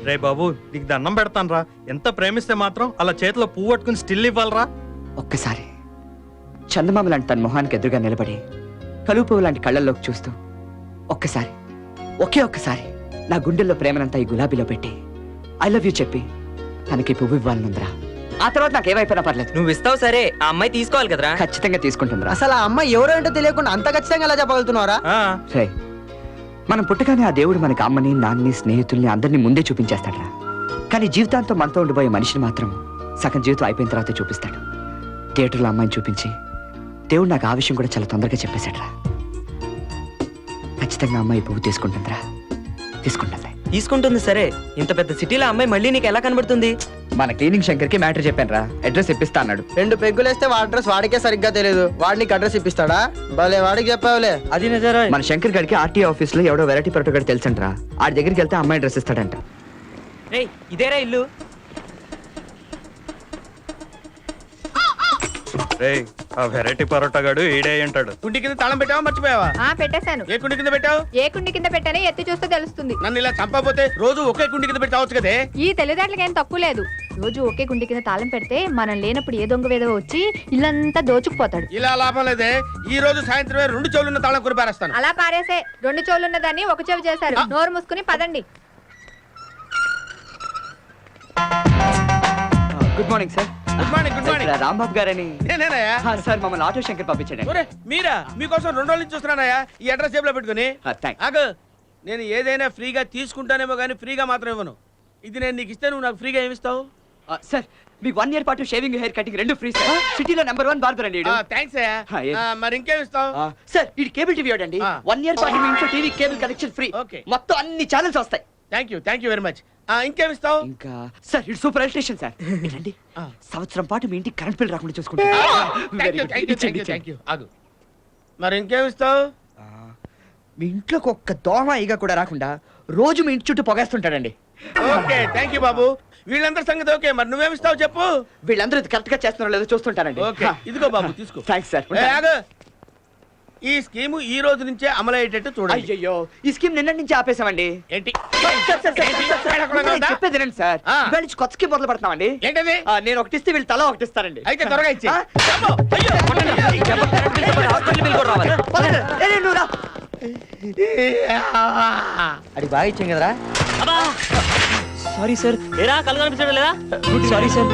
రే బాబు నీకు దండం పెడతాను రా, ఎంత ప్రేమిస్తే మాత్రం అలా చేతిలో పువ్వు పట్టుకుని స్టిల్ ఇవ్వాలరా? ఒక్కసారి చందమామ లాంటి తన మొహానికి ఎదురుగా నిలబడి కలుపు లాంటి కళ్ళల్లోకి చూస్తూ ఒక్కసారి, ఒకే ఒక్కసారి నా గుండెల్లో ప్రేమనంతా ఈ గులాబీలో పెట్టి ఐ లవ్ యూ చెప్పి తనకి పువ్వు ఇవ్వాలనుందిరా. ఆ తర్వాత నాకేమైపోయినా పర్లేదు. నువ్వు ఇస్తావు సరే, ఆ అమ్మాయి తీసుకోవాలి కదరా. ఖచ్చితంగా తీసుకుంటుందిరా. అసలు ఆ అమ్మాయి ఎవరో ఏంటో తెలియకుండా అంత ఖచ్చితంగా ఎలా చెప్పగలుగుతున్నారా? రే, మనం పుట్టగానే ఆ దేవుడు మనకి అమ్మని, నాన్నని, స్నేహితుల్ని అందరినీ ముందే చూపించేస్తాడురా. కానీ జీవితాంతం మనతో ఉండిపోయే మనిషిని మాత్రం సగం జీవితం అయిపోయిన తర్వాతే చూపిస్తాడు. థియేటర్లో అమ్మాయిని చూపించి దేవుడు నాకు ఆ విషయం కూడా చాలా తొందరగా చెప్పేశాడురా. ఖచ్చితంగా అమ్మాయి పువ్వు తీసుకుంటుందిరా, తీసుకుంటుంది. తీసుకుంటుంది సరే, ఇంత పెద్ద సిటీలో అమ్మాయి మళ్ళీ నీకు ఎలా కనబడుతుంది? మన క్లీనింగ్ శంకర్కి మ్యాటర్ చెప్పానురా, అడ్రస్ ఇప్పిస్తా అన్నాడు. 2 పెగ్గులు వేస్తే వాడి అడ్రస్ వాడికే సరిగ్గా తెలియదు, వాడికి అడ్రస్ ఇప్పిస్తాడా? భలే వాడికి చెప్పావులే. అది నిజరా? మన శంకర్ గడికి ఆర్టీ ఆఫీస్ లో ఎవడో వెరైటీ పరోటా గడి తెలుసంట్రా. ఆడి దగ్గరికి వెళ్తే అమ్మాయి డ్రెస్ ఇస్తాడంట. రేయ్, ఇదేరా ఇల్లు? రే, ఆ వెరైటీ పరోటా గాడు ఈడే అంటాడు. కుండి కింద తాళం పెట్టావా, మర్చిపోయావా? పెట్టేశాను. ఏ కుండి కింద పెట్టావు? ఏ కుండి కింద పెట్టానే ఎత్తి చూస్తే తెలుస్తుంది. నన్ను ఇలా చంపకపోతే రోజు ఒకే కుండి కింద పెట్టావచ్చు కదే. ఈ తెలివితేటలకి ఏం తక్కువ లేదు. రోజు ఒకే కుండి కింద తాళం పెడితే మనం లేనప్పుడు ఏ దొంగ వేదో వచ్చి ఇల్లంతా దోచుకుపోతాడు. ఇలా లాభం లేదే, ఈ రోజు సాయంత్రమే 2 చెవులున్న తాళం కొని పారేస్తాను. అలా పారేసే 2 చెవులున్న దాన్ని ఒక చెవి చేశారు. నోరు మూసుకుని పదండి. Good morning sir. Good morning. Good morning. Rambabu గారని. నేనేనయ్యా. సార్ మమ్మల్ని ఆటో శంకర్ పంపించండి. ఒరే మీరా? మీకోసం 2 రోజుల నుంచి చూస్తున్నానయ్యా ఈ అడ్రస్ టేబుల్ లో పెట్టుకుని. ఆగు, నేను ఏదైనా ఫ్రీగా తీసుకుంటానేమో కానీ ఫ్రీగా మాత్రం ఇవ్వను. ఇది నేను నీకు ఇస్తే నువ్వు నాకు ఫ్రీగా ఏమిస్తావు? సార్ మీకు 1 year పాటు shaving, hair cutting 2 free sir. సిటీలో నెంబర్ 1 బార్బర్ అండి. థ్యాంక్స్ అయ్యా. మరి ఇంకేమి ఇస్తావు? సార్ ఇది కేబుల్ టీవీ అండి. 1 year పాటు మీ ఇంట్లో TV cable connection free. Okay. మొత్తం అన్ని ఛానల్స్ వస్తాయి. Thank you very much. ఇంకేమి ఇస్తావు? ఇంకా సార్ ఇది సూపర్ స్టేషన్ సార్. ఏంటండి సంవత్సరం పాటు మీ ఇంటికి కరెంట్ బిల్ రాకుండా చూసుకుంటాం. Thank you. ఆగు, మరి ఇంకేమి ఇస్తావు? మీ ఇంట్లోకి ఒక్క దోమ ఈగ కూడా రాకుండా రోజు మీ ఇంటి చుట్టూ పొగేస్తుంటాడండి. ఓకే, థ్యాంక్ యూ బాబు. వీళ్ళందరి సంగతి ఓకే, మరి నువ్వేమిస్తావు చెప్పు. వీళ్ళందరూ ఇది కరెక్ట్ గా చేస్తున్నారో లేదో చూస్తుంటారండి. ఓకే, ఇదిగో బాబు తీసుకో. Thanks sir. ఆగు. ఈ స్కీమ్ ఈ రోజు నుంచే అమలయ్యేటట్టు చూడండి. అయ్యో ఈ స్కీమ్ నిన్న నుంచి ఆపేసామండి. ఏంటి? చెప్పేది రండి సార్. వెళ్ళి కొత్త స్కీమ్ మొదలు పెడతామండి. ఏంటది? నేను ఒకటి ఇస్తే వీళ్ళు తల ఒకటి ఇస్తారండి. అయితే త్వరగా ఇచ్చి. అది బాగా ఇచ్చాం కదరా. Sorry sir. ఏరా కళ్ళు కనిపించడం లేదా? Sorry sir.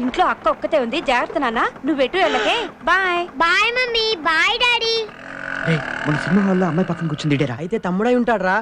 ఇంట్లో అక్క ఒక్కతే ఉంది. జాగ్రత్త నాన్న. నువ్వు ఎటు వెళ్ళకే. Bye. Bye mummy. Bye daddy. మన సినిమా హాల్లో అమ్మాయి పక్కన కూర్చుంది. అయితే తమ్ముడై ఉంటాడు రా.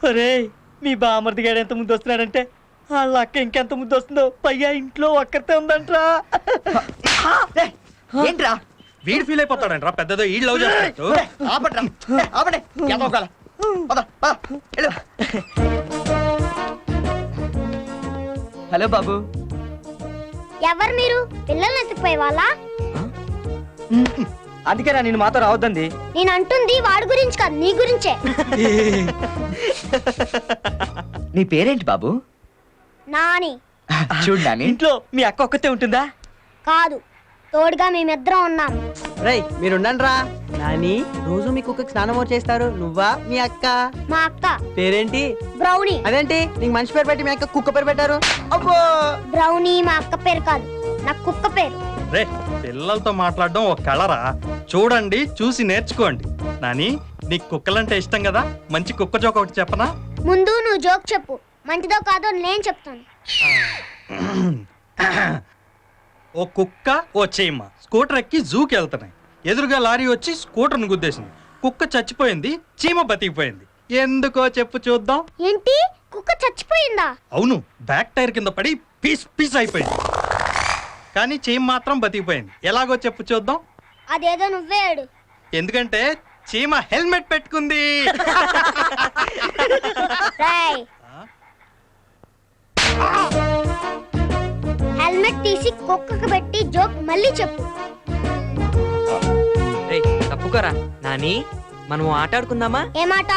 అరే మీ బామర్ది గారు ఎంత ముందు వస్తున్నాడంటే వాళ్ళ అక్క ఇంకెంత ముందు వస్తుందో. పైగా ఇంట్లో ఒక్కతే ఉందంట్రా. ఏంట్రా వీడు ఫీల్ అయిపోతాడంట్రా, పెద్దదో ఈ లవ్ చేస్తాడు. హలో బాబు. ఎవరు మీరు? పిల్లల్ని ఎత్తుకుపోయే వాళ్ళ? అందుకేనా నేను మాతో రావద్దండి. నేను అంటుంది వాడి గురించి కాదు, నీ గురించే. నీ పేరేంటి బాబు? నాని. చూడు నాని, ఇంట్లో మీ అక్క ఒక్కతే ఉంటుందా? కాదు, తోడుగా మేమిద్దరం ఉన్నాం. రేయ్ మీరు ఉండండి రా. నాని రోజు మీ కుక్కకి స్నానం ఎవరు చేస్తారు, నువ్వా మీ అక్క? మా అక్క పేరేంటి? బ్రౌనీ. అదేంటి నీకు మంచి పేరు పెట్టి మీ అక్క కుక్క పేరు పెట్టారు? అబ్బో బ్రౌనీ మా అక్క పేరు కాదు, నా కుక్క పేరు. రే పిల్లలతో మాట్లాడడం ఒక కళరా, చూడండి చూసి నేర్చుకోండి. నాని నీకు కుక్కలంటే ఇష్టం కదా, మంచి కుక్క జోక్ ఒకటి చెప్పనా? ముందు నువ్వు జోక్ చెప్పు, మంచిదో కాదో నేను చెప్తాను. ఓ కుక్క ఓ చీమ స్కూటర్ ఎక్కి జూకి వెళ్తున్నాయి. ఎదురుగా లారీ వచ్చి స్కూటర్ను గుద్దేసింది. కుక్క చచ్చిపోయింది, చీమ బతికిపోయింది. ఎందుకో చెప్పు చూద్దాం. ఏంటి, కుక్క చచ్చిపోయిందా? అవును, బ్యాక్ టైర్ కింద పడి పీస్ పీస్ అయిపోయింది. కానీ చీమ మాత్రం బతికిపోయింది. ఎలాగో చెప్పు చూద్దాం. అదేదో నువ్వే ఏడు. ఎందుకంటే చీమ హెల్మెట్ పెట్టుకుంది. రేయ్, హెల్మెట్ తీసి కుక్కకు పెట్టి జోక్ మళ్ళీ చెప్పు. తప్పుకోరా నాని, మనం ఆటాడుకుందామా? ఏమాట?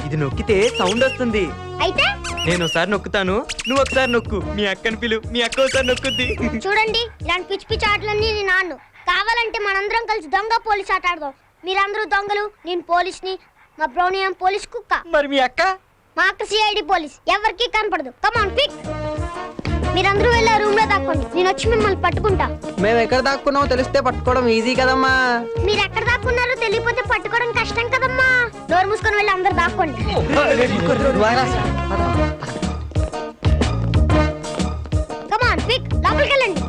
ఇది నొక్కితే సౌండ్ వస్తుంది. అయితే నేను ఒకసారి నొక్కుతాను, నువ్వు ఒకసారి నొక్కు. మీ అక్కని పిలు, మీ అక్క ఒకసారి నొక్కుద్ది. చూడండి, ఇలాంటి పిచ్చి పిచ్చి ఆటలన్నీ నేను ఆడను. కావాలంటే మనందరం కలిసి దొంగ పోలీస్ ఆట ఆడదాం. మీరందరూ దొంగలు, నేను పోలీస్ని, మా బ్రౌనీ ఏం పోలీస్ కుక్క. మరి మీ అక్క? మా అక్క సిఐడి పోలీస్, ఎవరికి కనపడదు. Come on quick. మీరందరూ వెళ్ళి ఆ రూమ్ లో దాక్కోండి, నేను వచ్చి మిమ్మల్ని పట్టుకుంటా. మేము ఎక్కడ దాక్కున్నామో తెలిస్తే పట్టుకోవడం ఈజీ కదమ్మా. మీరు ఎక్కడ దాక్కున్నారో తెలియపోతే పట్టుకోవడం కష్టం కదమ్మా. డోర్ మూసుకొని వెళ్ళి అందరు దాక్కోండి. కమాన్ క్విక్, లోపలికి వెళ్ళండి.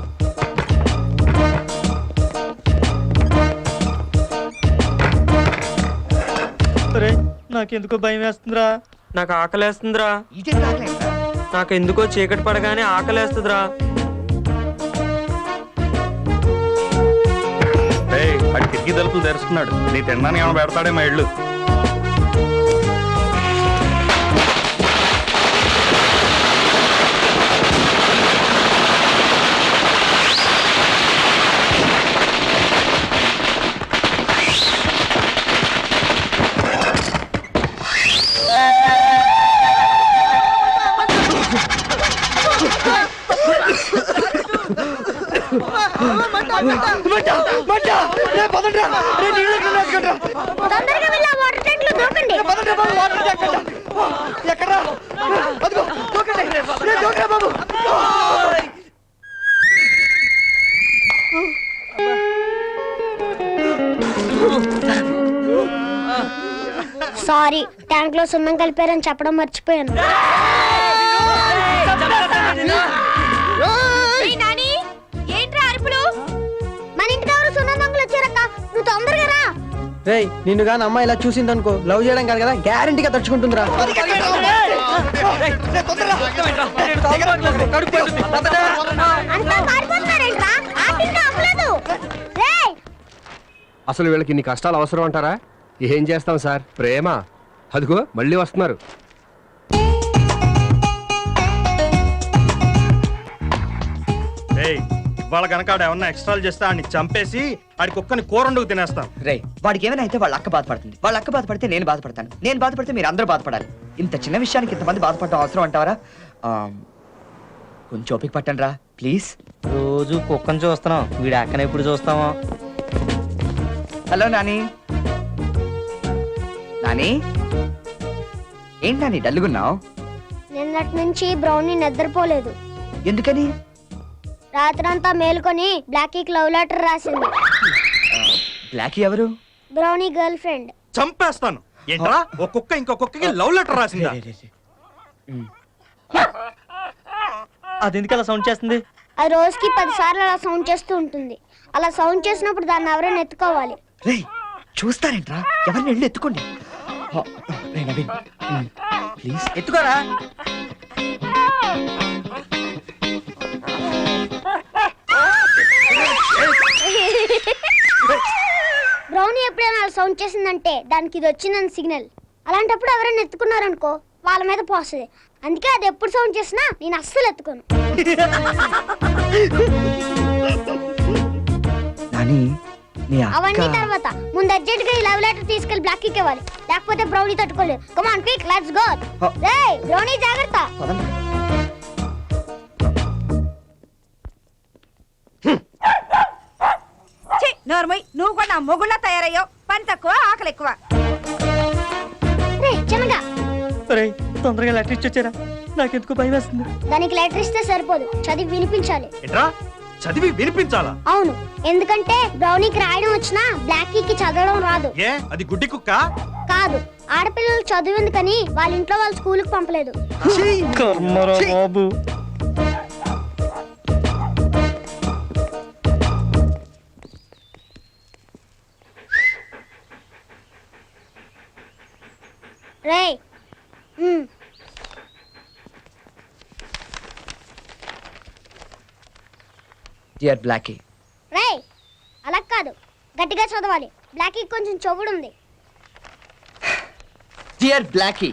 అరే నాకెందుకో భయం వేస్తుందిరా. నాకు ఆకలేస్తుందిరా. నాకు ఎందుకో చీకటి పడగానే ఆకలేస్తుందిరా. వాడి కిటికీ తలుపులు తెరుస్తున్నాడు. నీ తినడానికి ఏమైనా పెడతాడే మా ఇళ్ళు. తొందరగా వెళ్ళి ఆ వాటర్ ట్యాంక్ లో దూకండి. సారీ, ట్యాంక్ లో సున్నం కలిపారని చెప్పడం మర్చిపోయాను. మన ఇంటికి ఎవరు సున్నం దొంగలు వచ్చారక్క, నువ్వు తొందరగా రా. రేయ్ నిన్ను గాని అమ్మ ఇలా చూసిందనుకో, లవ్ చేయడం కాదు కదా, గ్యారంటీగా తడుచుకుంటుందిరా. అంతా పారిపోతున్నారేంట్రా? ఆపింకా అవ్వలేదు. రేయ్, అసలు వీళ్ళకి ఇన్ని కష్టాలు అవసరం అంటారా? ఏం చేస్తాం సార్, ప్రేమ. అదిగో మళ్ళీ వస్తున్నారు. ఇవాళ కనుక ఏమన్నా ఎక్స్ట్రాలు చేస్తే ఆడిని చంపేసి ఆడి కుక్కని కూరండుకు తినేస్తాం. రే వాడికి ఏమైనా అయితే వాళ్ళ అక్క బాధపడుతుంది, వాళ్ళ అక్క బాధపడితే నేను బాధపడతాను, నేను బాధపడితే మీరు అందరూ బాధపడాలి. ఇంత చిన్న విషయానికి ఇంతమంది బాధపడటం అవసరం అంటారా? కొంచెం ఓపిక పట్టండి రా ప్లీజ్. రోజు కుక్కను చూస్తున్నాం, వీడి అక్కన ఎప్పుడు చూస్తామో. హలో నాని. నాని ఏంటి నాని డల్లుగున్నావు? నిన్నటి నుంచి బ్రౌనీ నిద్రపోలేదు. ఎందుకని? రాత్రంతా మేలుకొని బ్లాకీకి లవ్ లెటర్ రాసింది. బ్లాకీ ఎవరు? Brownie girl friend. చంపేస్తాను. ఏంట్రా ఒక కుక్క ఇంకో కుక్కకి లవ్ లెటర్ రాసిందా? అది ఎందుకు అలా సౌండ్ చేస్తుంది? అది రోజుకి 10 సార్లు అలా సౌండ్ చేస్తూ ఉంటుంది. అలా సౌండ్ చేసినప్పుడు దాన్ని ఎవరైనా ఎత్తుకోవాలి. రే చూస్తారేంట్రా, ఎవరిని వెళ్ళి ఎత్తుకోండి. రే నవీన్ ప్లీజ్ ఎత్తుకోరా. బ్రౌనీ ఎప్పుడైనా అలా సౌండ్ చేసిందంటే దానికి ఇది వచ్చిందని సిగ్నల్. అలాంటప్పుడు ఎవరైనా ఎత్తుకున్నారనుకో వాళ్ళ మీద పోస్తుంది. అందుకే అది ఎప్పుడు సౌండ్ చేసినా నేను అస్సలు ఎత్తుకోను. నాని నీ అవన్నీ అక్క తర్వాత, ముందు అర్జెంట్ గా ఈ లవ్ లెటర్ తీసుకెళ్లి బ్లాక్ ఇవ్వాలి, లేకపోతే బ్రౌనీ తట్టుకోలేదు. Come on quick, let's go. రేయ్ బ్రౌనీ జాగ్రత్త. పదండి. నోర్మయ్ నువ్వు కూడా నా మొగుళ్ళ తయారయ్యావు. పని తక్కువ ఆకలి ఎక్కువ. రే చెనగా, ఒరేయ్ తొందరగా లెటర్ ఇచ్చొచ్చారా, నాకెందుకు భయం వేస్తుంది. దానికి లెటర్ ఇస్తే సరిపోదు, చదివి వినిపించాలి. ఎట్రా చదివి వినిపించాలా? అవును, ఎందుకంటే బ్రౌనీకి రాయడం వచ్చినా బ్లాకీకి చదవడం రాదు. ఏ అది గుడ్డి కుక్క? కాదు, ఆడపిల్లలు చదివింది కానీ వాళ్ళ ఇంట్లో వాళ్ళు స్కూల్కి పంపలేదు. కర్మరా బాబు. రేయ్ డియర్ బ్లాకీ, రేయ్ అలా కాదు, గట్టిగా చదవాలి. బ్లాకీకి కొంచెం చెవుడుంది. డియర్ బ్లాకీ,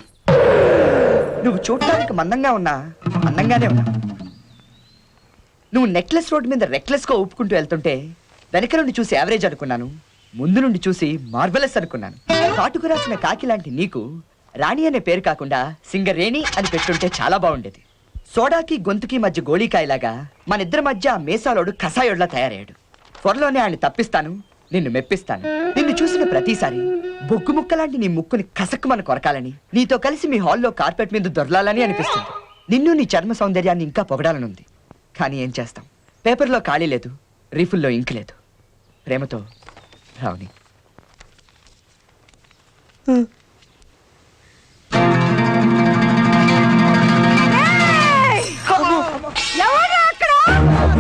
నువ్వు చూడటానికి మందంగా ఉన్నా అందంగానే ఉన్నా. నువ్వు నెక్లెస్ రోడ్ మీద రెక్లెస్ గా ఊపుకుంటూ వెళ్తుంటే వెనక నుండి చూసి యావరేజ్ అనుకున్నాను, ముందు నుండి చూసి మార్వెలస్ అనుకున్నాను. కాటుకు రాసిన కాకి లాంటి నీకు రాణి అనే పేరు కాకుండా సింగరేణి అని పెట్టుంటే చాలా బాగుండేది. సోడాకి గొంతుకి మధ్య గోళీకాయలాగా మన ఇద్దరి మధ్య ఆ మేసాలోడు కసాయోడ్లా తయారయ్యాడు. త్వరలోనే ఆయన తప్పిస్తాను, నిన్ను మెప్పిస్తాను. నిన్ను చూసిన ప్రతిసారి బొగ్గు ముక్కలాంటి నీ ముక్కుని కసక్కుమని కొరకాలని, నీతో కలిసి మీ హాల్లో కార్పెట్ మీద దొర్లాలని అనిపిస్తుంది. నిన్ను నీ చర్మ సౌందర్యాన్ని ఇంకా పొగడాలనుంది. కానీ ఏం చేస్తాం, పేపర్లో ఖాళీ లేదు, రీఫుల్లో ఇంక్ లేదు. ప్రేమతో రావుని.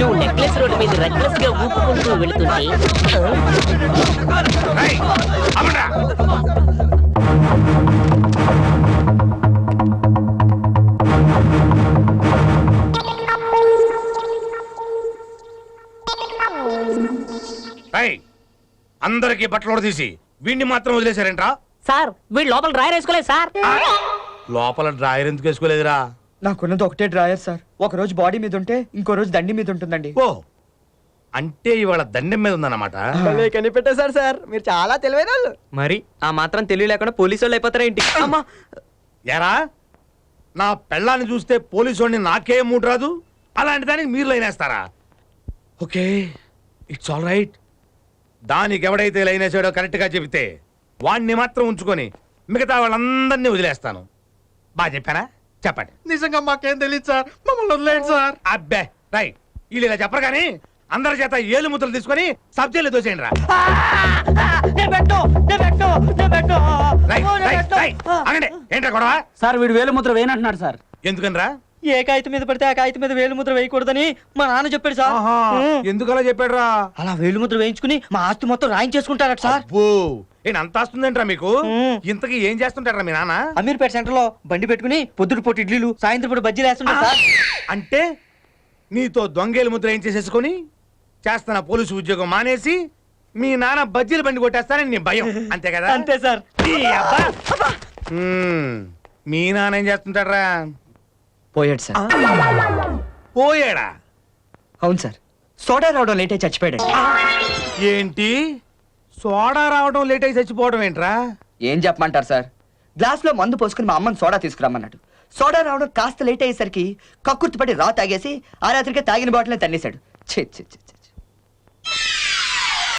నువ్వు నెక్లెస్ రోడ్ మీద రెక్లెస్ గా ఊపుకుంటూ వెళుతుంటే అందరికి బట్టలు తీసి వీడిని మాత్రం వదిలేశారంట్రా? సార్ వీడు లోపల డ్రాయర్ వేసుకోలేదు సార్. లోపల డ్రాయర్ ఎందుకు వేసుకోలేదురా? నాకున్నది ఒకటే డ్రాయర్ సార్. ఒక రోజు బాడీ మీద ఉంటే ఇంకో రోజు దండి మీద ఉంటుందండి. ఓ అంటే ఇవాళ దండెం మీద ఉందన్నమాట. కనిపెట్టేశారు సార్, మీరు చాలా తెలివైన వాళ్ళు. మరి ఆ మాత్రం తెలివి లేకుండా పోలీసు వాళ్ళు అయిపోతారా ఏంటి? అమ్మా ఎరా నా పెళ్ళాన్ని చూస్తే పోలీసు వాడిని నాకే మూడు రాదు, అలాంటి దానికి మీరు లైనేస్తారా? Okay it's all right. దానికి ఎవడైతే లైనేసాడో కరెక్ట్గా చెబితే వాడిని మాత్రం ఉంచుకొని మిగతా వాళ్ళందరినీ వదిలేస్తాను. బాగా చెప్పానా? చెప్పండి. నిజంగా మాకేం తెలియదు సార్, మమ్మల్ని వదిలేండి సార్. అబ్బే రైట్, వీళ్ళు ఇలా చెప్పరు కానీ అందరి చేత ఏలు ముద్రలు తీసుకొని సబ్జెక్టులు దోసేయండి రా. ఏంట్రా గొడవ? సార్ వీడు వేలు ముద్ర వేయనంటున్నాడు సార్. ఎందుకనరా? ఏ కాగితం మీద పడితే ఆ కాగితం మీద వేలు ముద్ర వేయకూడదని మా నాన్న చెప్పాడు సార్. ఎందుకలా చెప్పాడు రా? అలా వేలు ముద్ర వేయించుకుని మా ఆస్తి మొత్తం రాయించేసుకుంటారట సార్. ఏంటి అంత వస్తుందేంట్రా మీకు? ఇంతకీ ఏం చేస్తుంటారా మీ నాన్న? అమీర్పేట సెంటర్ లో బండి పెట్టుకుని పొద్దుటి పూట ఇడ్లీలు, సాయంత్రం పూట బజ్జీలు వేస్తుంటారు సార్. అంటే నీతో దొంగేలు ముద్ర ఏం చేసేసుకొని చేస్తున్న పోలీసు ఉద్యోగం మానేసి మీ నాన్న బజ్జీలు బండి కొట్టేస్తానని నీ భయం, అంతే కదా? అంతే సార్. మీ నాన్న ఏం చేస్తుంటారా? పోయాడు సార్. పోయాడా? అవును సార్, సోడా రావడం లేట్ అయి చచ్చిపోయాడు. ఏంటి సోడా రావడం లేట్ అయి చచ్చిపోవడం ఏంట్రా? ఏం చెప్పమంటారు సార్, గ్లాస్ లో మందు పోసుకుని మా అమ్మని సోడా తీసుకురమ్మన్నాడు. సోడా రావడం కాస్త లేట్ అయ్యేసరికి కక్కుర్తిపడి రా తాగేసి ఆ రాత్రికే తాగిన బాటిల్ని తన్నేశాడు. ఛీ ఛీ ఛీ ఛీ.